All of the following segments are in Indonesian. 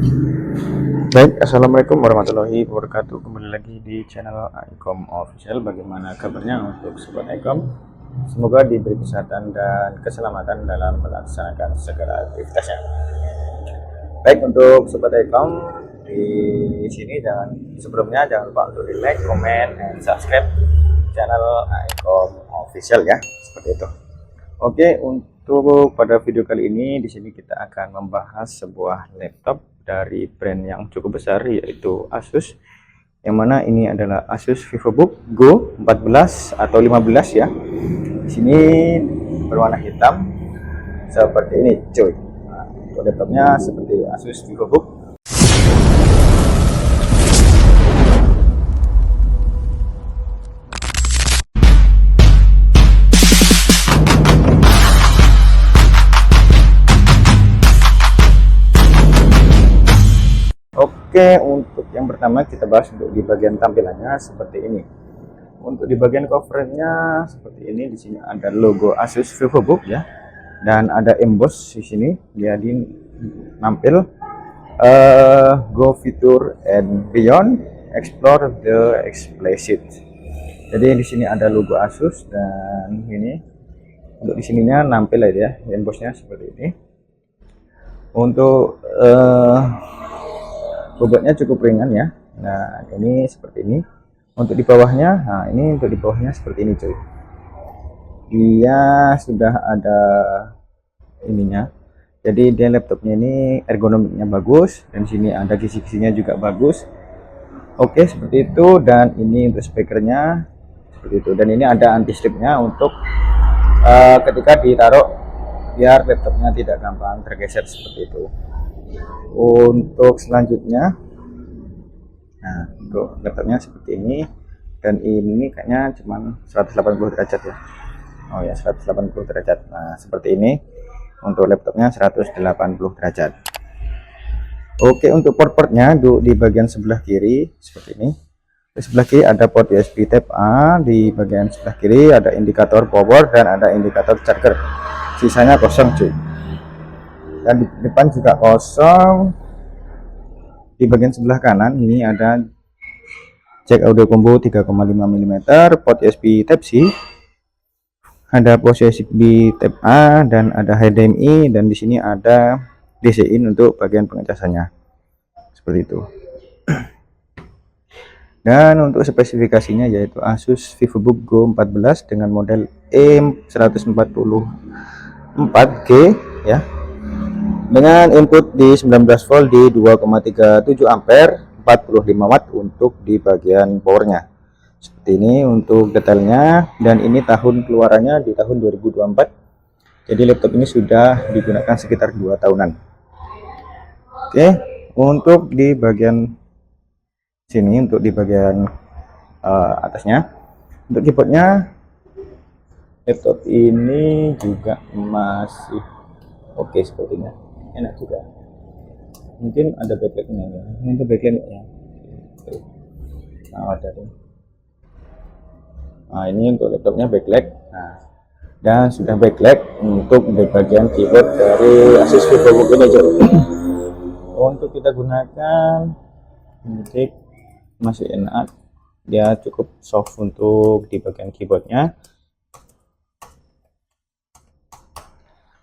Baik, assalamualaikum warahmatullahi wabarakatuh. Kembali lagi di channel Ikom Official. Bagaimana kabarnya untuk sobat Ikom? Semoga diberi kesehatan dan keselamatan dalam melaksanakan segala aktivitasnya. Baik, untuk sobat Ikom di sini sebelumnya jangan lupa untuk di like, comment, dan subscribe channel Ikom Official ya, seperti itu. Oke, untuk pada video kali ini di sini kita akan membahas sebuah laptop dari brand yang cukup besar, yaitu Asus, yang mana ini adalah Asus VivoBook Go 14 atau 15 ya. Di sini berwarna hitam seperti ini cuy. Nah, untuk laptopnya seperti Asus VivoBook. Oke, untuk yang pertama kita bahas untuk di bagian tampilannya seperti ini. Untuk di bagian covernya seperti ini, di sini ada logo Asus VivoBook ya, dan ada emboss di sini. Dia nampil Go Future and Beyond, Explore the Explicit. Jadi di sini ada logo Asus dan ini untuk di sininya nampil aja ya, embossnya seperti ini. Untuk bobotnya cukup ringan ya. Nah, ini seperti ini. Untuk di bawahnya, nah ini untuk di bawahnya seperti ini cuy. Dia sudah ada ininya. Jadi dia laptopnya ini ergonomiknya bagus, dan sini ada kisi-kisinya juga bagus. Oke, seperti itu. Dan ini untuk speakernya seperti itu. Dan ini ada anti slipnya untuk ketika ditaruh biar laptopnya tidak gampang tergeser seperti itu. Untuk selanjutnya, nah untuk laptopnya seperti ini, dan ini kayaknya cuma 180 derajat ya. Oh ya, 180 derajat. Nah seperti ini untuk laptopnya 180 derajat. Oke, untuk port-portnya di bagian sebelah kiri seperti ini. Di sebelah kiri ada port USB Type A, di bagian sebelah kiri ada indikator power dan ada indikator charger. Sisanya kosong cuy. Dan di depan juga kosong. Di bagian sebelah kanan ini ada jack audio combo 3,5 mm, port USB Type C, ada port USB Type A, dan ada HDMI, dan di sini ada DC in untuk bagian pengecasannya seperti itu. Dan untuk spesifikasinya yaitu Asus VivoBook Go 14 dengan model E144G ya, dengan input di 19 volt di 2,37 ampere, 45 watt untuk di bagian powernya seperti ini untuk detailnya. Dan ini tahun keluarannya di tahun 2024, jadi laptop ini sudah digunakan sekitar 2 tahunan. Oke, untuk di bagian sini, untuk di bagian atasnya, untuk keyboardnya laptop ini juga masih oke sepertinya, enak juga. Mungkin ada backlightnya ya, ini untuk backlightnya. Nah, ada tuh. Nah, ini untuk laptopnya backlight. Nah, dan sudah backlight untuk di bagian keyboard dari Asus VivoBook ini juga. Untuk kita gunakan musik masih enak, dia cukup soft untuk di bagian keyboardnya.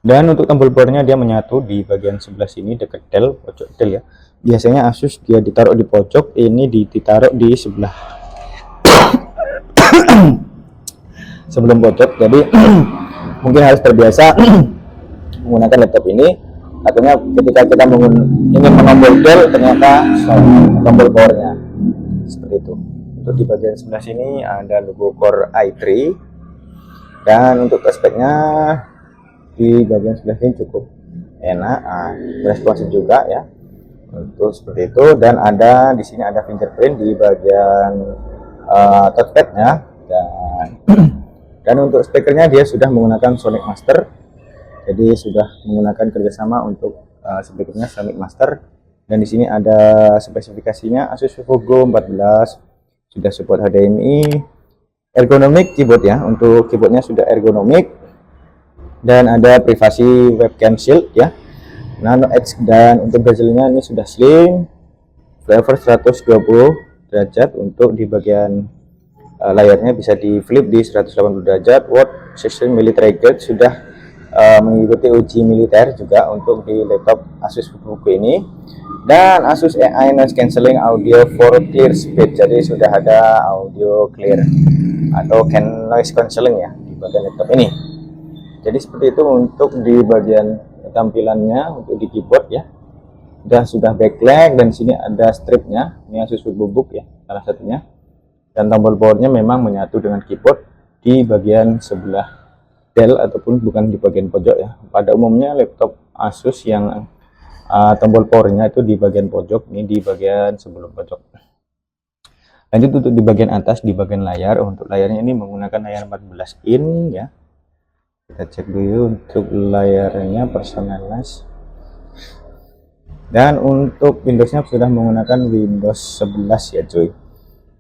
Dan untuk tombol powernya dia menyatu di bagian sebelah sini dekat del, pojok del ya. Biasanya Asus dia ditaruh di pojok, ini ditaruh di sebelah sebelum pojok. Jadi mungkin harus terbiasa menggunakan laptop ini. Artinya ketika kita ingin menombol del, ternyata tombol powernya seperti itu. Untuk di bagian sebelah sini ada logo Core i3, dan untuk speknya di bagian sebelah sini cukup enak, responsif juga ya untuk seperti itu. Dan ada di sini ada fingerprint di bagian touchpadnya, dan untuk speakernya dia sudah menggunakan Sonic Master, jadi sudah menggunakan kerjasama untuk speakernya Sonic Master. Dan di sini ada spesifikasinya Asus VivoBook Go 14 sudah support HDMI, ergonomik keyboard ya, untuk keyboardnya sudah ergonomik, dan ada privasi webcam shield ya. nano edge, dan untuk bezelnya ini sudah slim, flavor 120 derajat. Untuk di bagian layarnya bisa di flip di 180 derajat. World system military grade, sudah mengikuti uji militer juga untuk di laptop Asus VivoBook ini. Dan Asus AI noise cancelling audio for clear speed, jadi sudah ada audio clear atau noise cancelling ya di bagian laptop ini. Jadi seperti itu untuk di bagian tampilannya. Untuk di keyboard ya, dan sudah backlight, dan sini ada stripnya. Ini Asus VivoBook ya salah satunya. Dan tombol powernya memang menyatu dengan keyboard di bagian sebelah del ataupun bukan di bagian pojok ya. Pada umumnya laptop Asus yang tombol powernya itu di bagian pojok, ini di bagian sebelum pojok. Lanjut untuk di bagian atas, di bagian layar. Untuk layarnya ini menggunakan layar 14 in ya. Kita cek dulu untuk layarnya personalize. Dan untuk Windowsnya sudah menggunakan Windows 11 ya cuy.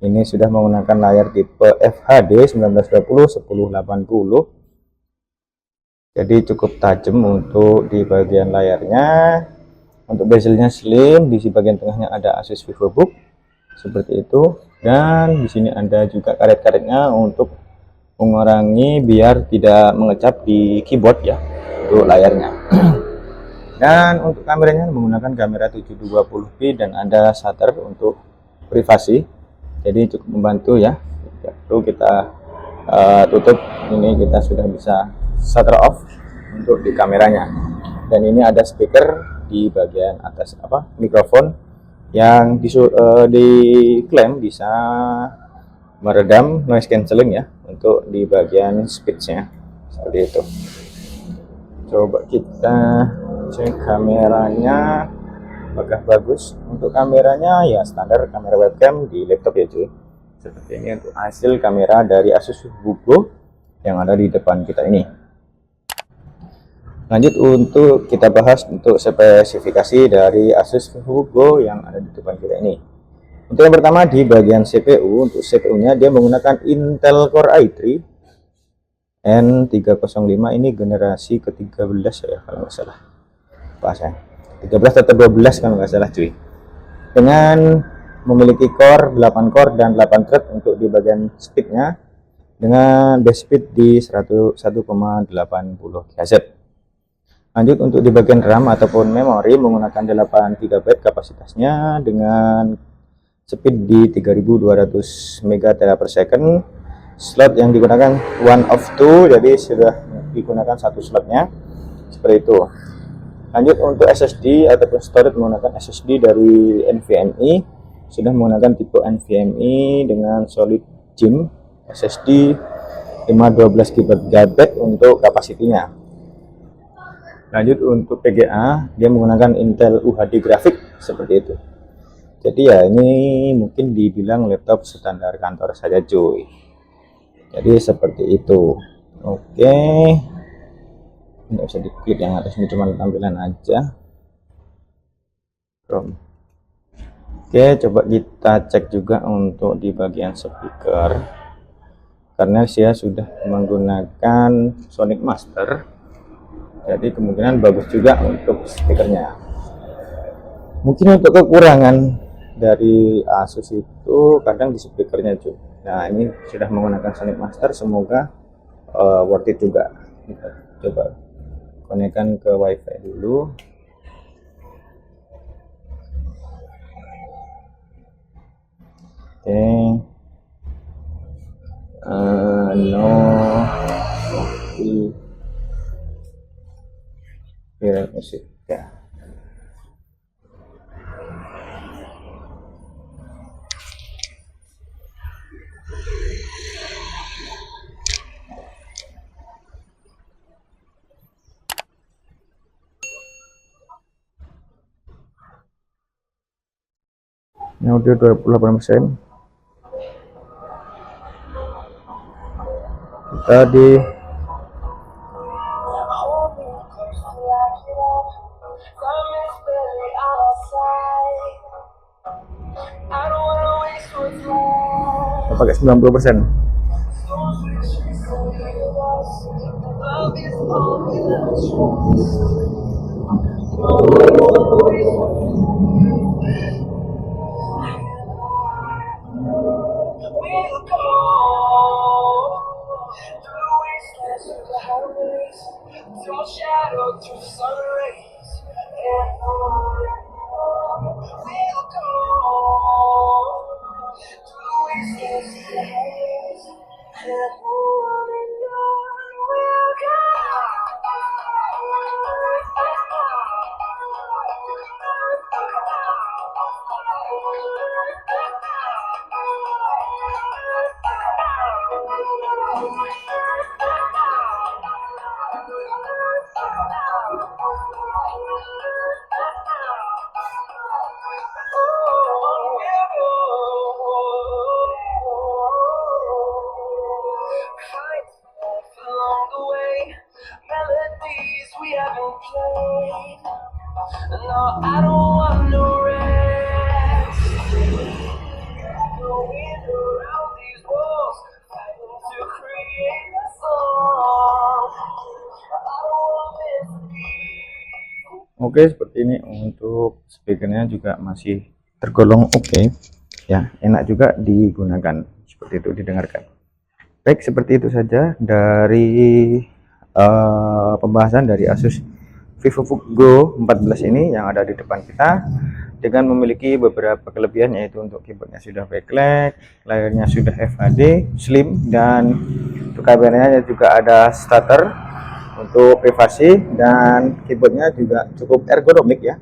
Ini sudah menggunakan layar tipe FHD 1920 1080. Jadi cukup tajam untuk di bagian layarnya. Untuk bezelnya slim, di bagian tengahnya ada Asus VivoBook seperti itu. Dan di sini ada juga karet-karetnya untuk mengurangi biar tidak mengecap di keyboard ya untuk layarnya. Dan untuk kameranya menggunakan kamera 720p dan ada shutter untuk privasi, jadi cukup membantu ya. Lalu kita tutup ini, kita sudah bisa shutter off untuk di kameranya. Dan ini ada speaker di bagian atas, mikrofon yang diklaim bisa meredam noise cancelling ya untuk di bagian speech-nya seperti itu. Coba kita cek kameranya, apakah bagus. Untuk kameranya ya standar kamera webcam di laptop ya cuy. Seperti ini untuk hasil kamera dari Asus VivoBook yang ada di depan kita ini. Lanjut untuk kita bahas untuk spesifikasi dari Asus VivoBook yang ada di depan kita ini. Untuk yang pertama di bagian CPU, untuk CPU-nya dia menggunakan Intel Core i3 N305, ini generasi ke-13 ya kalau nggak salah. Pas ya. 13 atau 12 kalau nggak salah cuy. Dengan memiliki core 8 core dan 8 thread untuk di bagian speednya, dengan base speed di 1,80 GHz. Lanjut untuk di bagian RAM ataupun memori menggunakan 8 GB kapasitasnya dengan speed di 3200 MT/s. Slot yang digunakan one of two, jadi sudah digunakan satu slotnya seperti itu. Lanjut untuk SSD ataupun storage menggunakan SSD dari NVMe, sudah menggunakan tipe NVMe dengan solid gem SSD 512 GB untuk kapasitinya. Lanjut untuk PGA, dia menggunakan Intel UHD grafik seperti itu. Jadi ya ini mungkin dibilang laptop standar kantor saja cuy. Jadi seperti itu. Oke, nggak usah diklik yang atas, ini cuma tampilan aja. Oke, coba kita cek juga untuk di bagian speaker, karena saya sudah menggunakan Sonic Master, jadi kemungkinan bagus juga untuk speakernya. Mungkin untuk kekurangan dari Asus itu kadang di speakernya cuy. Nah ini sudah menggunakan Sonic Master, semoga worth it juga. Kita coba konekkan ke WiFi dulu. Oke, no musik ya. Ini audio 28%. Kita di pakai 90%. Oke, seperti ini. Untuk speakernya juga masih tergolong oke, ya, enak juga digunakan, seperti itu, didengarkan. Baik, seperti itu saja dari pembahasan dari Asus VivoBook Go 14 ini yang ada di depan kita, dengan memiliki beberapa kelebihan, yaitu untuk keyboardnya sudah backlight, layarnya sudah FHD slim, dan untuk kameranya juga ada stutter untuk privasi, dan keyboardnya juga cukup ergonomik ya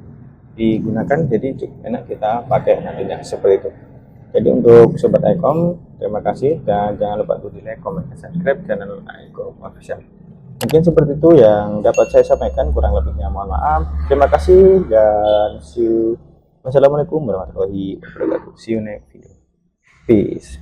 digunakan, jadi cukup enak kita pakai nantinya, seperti itu. Jadi untuk sobat iCom, terima kasih, dan jangan lupa untuk di like, comment, dan subscribe channel iCom Official. Mungkin seperti itu yang dapat saya sampaikan, kurang lebihnya mohon maaf. Terima kasih dan see you. Wassalamualaikum warahmatullahi wabarakatuh. See you next video. Peace.